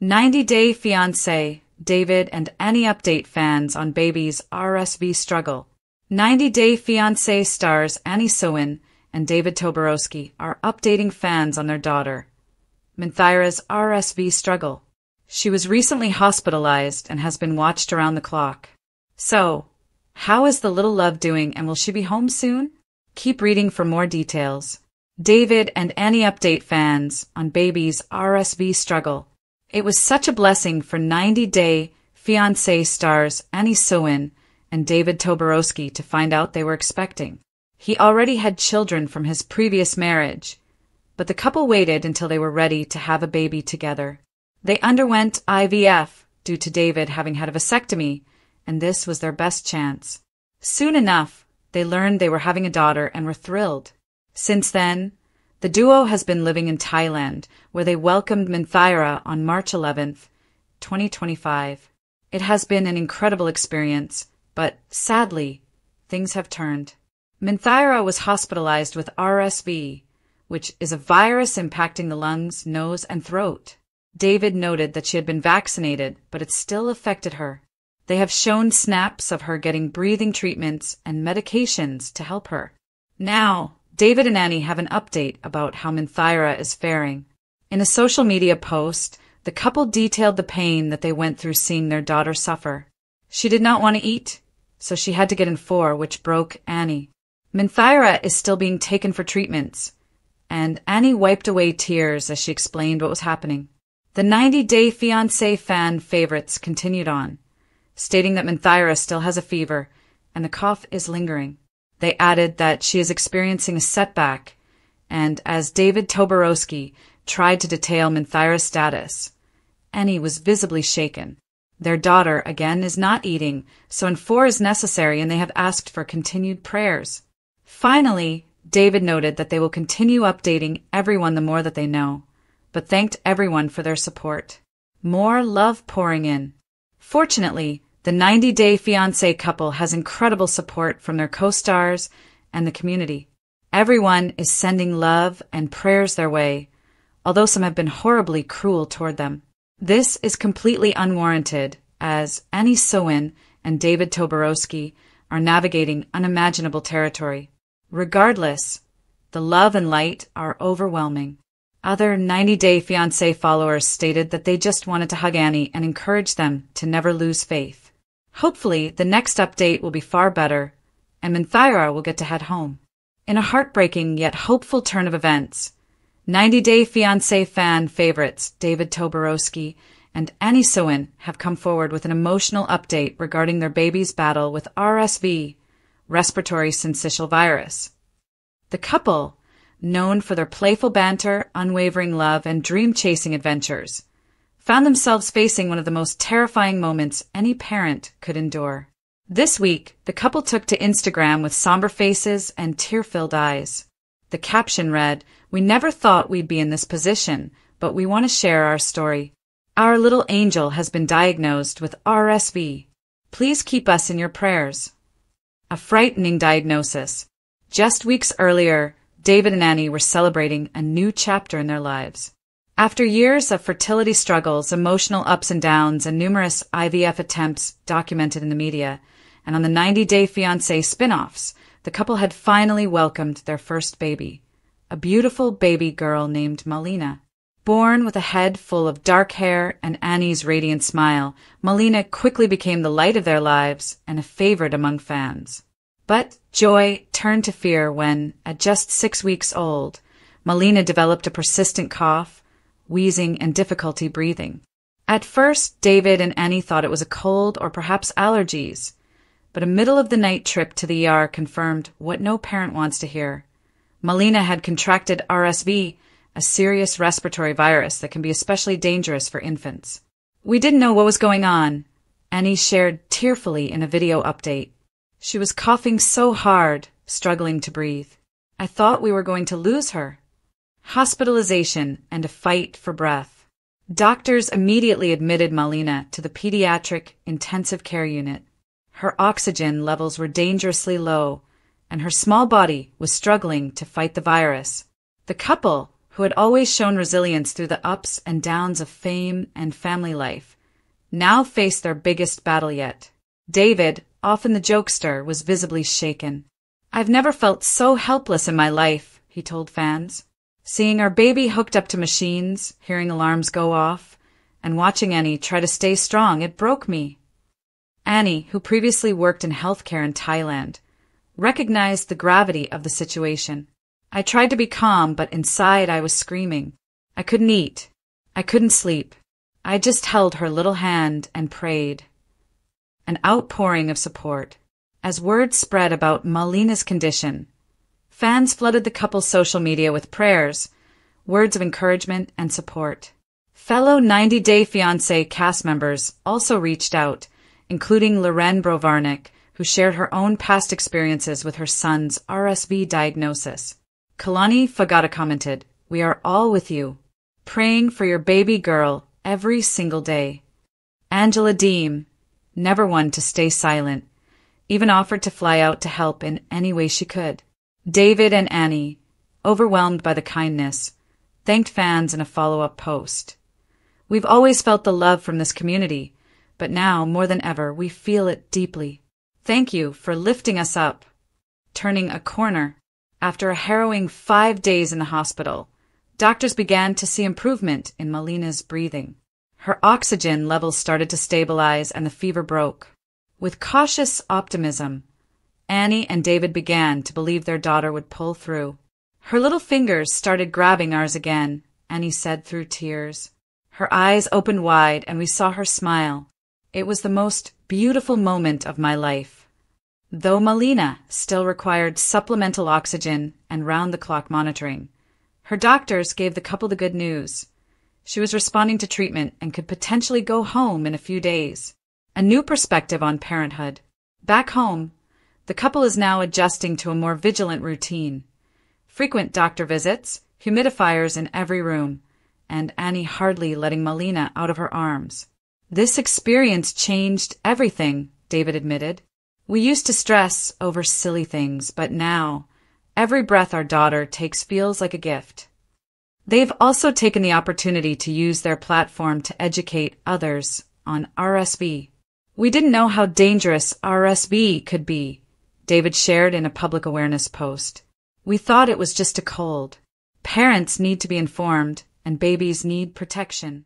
90-Day Fiancé, David and Annie update fans on baby's RSV struggle. 90-Day Fiancé stars Annie Soin and David Toborowski are updating fans on their daughter, Minthyra's RSV struggle. She was recently hospitalized and has been watched around the clock. So, how is the little love doing and will she be home soon? Keep reading for more details. David and Annie update fans on baby's RSV struggle. It was such a blessing for 90-Day Fiancé stars Annie Soin and David Toborowski to find out they were expecting. He already had children from his previous marriage, but the couple waited until they were ready to have a baby together. They underwent IVF due to David having had a vasectomy, and this was their best chance. Soon enough, they learned they were having a daughter and were thrilled. Since then, the duo has been living in Thailand, where they welcomed Minthyra on March 11th, 2025. It has been an incredible experience, but sadly, things have turned. Minthyra was hospitalized with RSV, which is a virus impacting the lungs, nose, and throat. David noted that she had been vaccinated, but it still affected her. They have shown snaps of her getting breathing treatments and medications to help her. Now, David and Annie have an update about how Minthyra is faring. In a social media post, the couple detailed the pain that they went through seeing their daughter suffer. She did not want to eat, so she had to get in 4, which broke Annie. Minthyra is still being taken for treatments, and Annie wiped away tears as she explained what was happening. The 90-Day Fiancé fan favorites continued on, stating that Minthyra still has a fever and the cough is lingering. They added that she is experiencing a setback, and as David Toborowski tried to detail Minthyra's status, Annie was visibly shaken. Their daughter, again, is not eating, so an 4 is necessary and they have asked for continued prayers. Finally, David noted that they will continue updating everyone the more that they know, but thanked everyone for their support. More love pouring in. Fortunately, the 90-Day Fiancé couple has incredible support from their co-stars and the community. Everyone is sending love and prayers their way, although some have been horribly cruel toward them. This is completely unwarranted, as Annie Soin and David Toborowski are navigating unimaginable territory. Regardless, the love and light are overwhelming. Other 90-Day Fiancé followers stated that they just wanted to hug Annie and encourage them to never lose faith. Hopefully, the next update will be far better, and Minthyra will get to head home. In a heartbreaking yet hopeful turn of events, 90-Day Fiancé fan favorites David Toborowski and Annie Soin have come forward with an emotional update regarding their baby's battle with RSV, respiratory syncytial virus. The couple, known for their playful banter, unwavering love, and dream-chasing adventures, found themselves facing one of the most terrifying moments any parent could endure. This week, the couple took to Instagram with somber faces and tear-filled eyes. The caption read, "We never thought we'd be in this position, but we want to share our story. Our little angel has been diagnosed with RSV. Please keep us in your prayers." A frightening diagnosis. Just weeks earlier, David and Annie were celebrating a new chapter in their lives. After years of fertility struggles, emotional ups and downs, and numerous IVF attempts documented in the media, and on the 90-Day Fiancé spin-offs, the couple had finally welcomed their first baby, a beautiful baby girl named Malina. Born with a head full of dark hair and Annie's radiant smile, Malina quickly became the light of their lives and a favorite among fans. But joy turned to fear when, at just 6 weeks old, Malina developed a persistent cough, wheezing, and difficulty breathing. At first, David and Annie thought it was a cold or perhaps allergies, but a middle-of-the-night trip to the ER confirmed what no parent wants to hear. Malina had contracted RSV, a serious respiratory virus that can be especially dangerous for infants. "We didn't know what was going on," Annie shared tearfully in a video update. "She was coughing so hard, struggling to breathe. I thought we were going to lose her." Hospitalization and a fight for breath. Doctors immediately admitted Malina to the pediatric intensive care unit. Her oxygen levels were dangerously low, and her small body was struggling to fight the virus. The couple, who had always shown resilience through the ups and downs of fame and family life, now faced their biggest battle yet. David, often the jokester, was visibly shaken. "I've never felt so helpless in my life," he told fans. "Seeing our baby hooked up to machines, hearing alarms go off, and watching Annie try to stay strong, it broke me." Annie, who previously worked in healthcare in Thailand, recognized the gravity of the situation. "I tried to be calm, but inside I was screaming. I couldn't eat. I couldn't sleep. I just held her little hand and prayed." An outpouring of support. As word spread about Malina's condition, fans flooded the couple's social media with prayers, words of encouragement, and support. Fellow 90 Day Fiancé cast members also reached out, including Loren Brovarnik, who shared her own past experiences with her son's RSV diagnosis. Kalani Fagata commented, "We are all with you, praying for your baby girl every single day." Angela Deem, never one to stay silent, even offered to fly out to help in any way she could. David and Annie, overwhelmed by the kindness, thanked fans in a follow-up post. "We've always felt the love from this community, but now, more than ever, we feel it deeply. Thank you for lifting us up." Turning a corner. After a harrowing 5 days in the hospital, doctors began to see improvement in Malina's breathing. Her oxygen levels started to stabilize and the fever broke. With cautious optimism, Annie and David began to believe their daughter would pull through. "Her little fingers started grabbing ours again," Annie said through tears. "Her eyes opened wide and we saw her smile. It was the most beautiful moment of my life." Though Malina still required supplemental oxygen and round-the-clock monitoring, her doctors gave the couple the good news. She was responding to treatment and could potentially go home in a few days. A new perspective on parenthood. Back home, the couple is now adjusting to a more vigilant routine. Frequent doctor visits, humidifiers in every room, and Annie hardly letting Malina out of her arms. "This experience changed everything," David admitted. "We used to stress over silly things, but now, every breath our daughter takes feels like a gift." They've also taken the opportunity to use their platform to educate others on RSV. "We didn't know how dangerous RSV could be," David shared in a public awareness post. "We thought it was just a cold. Parents need to be informed, and babies need protection."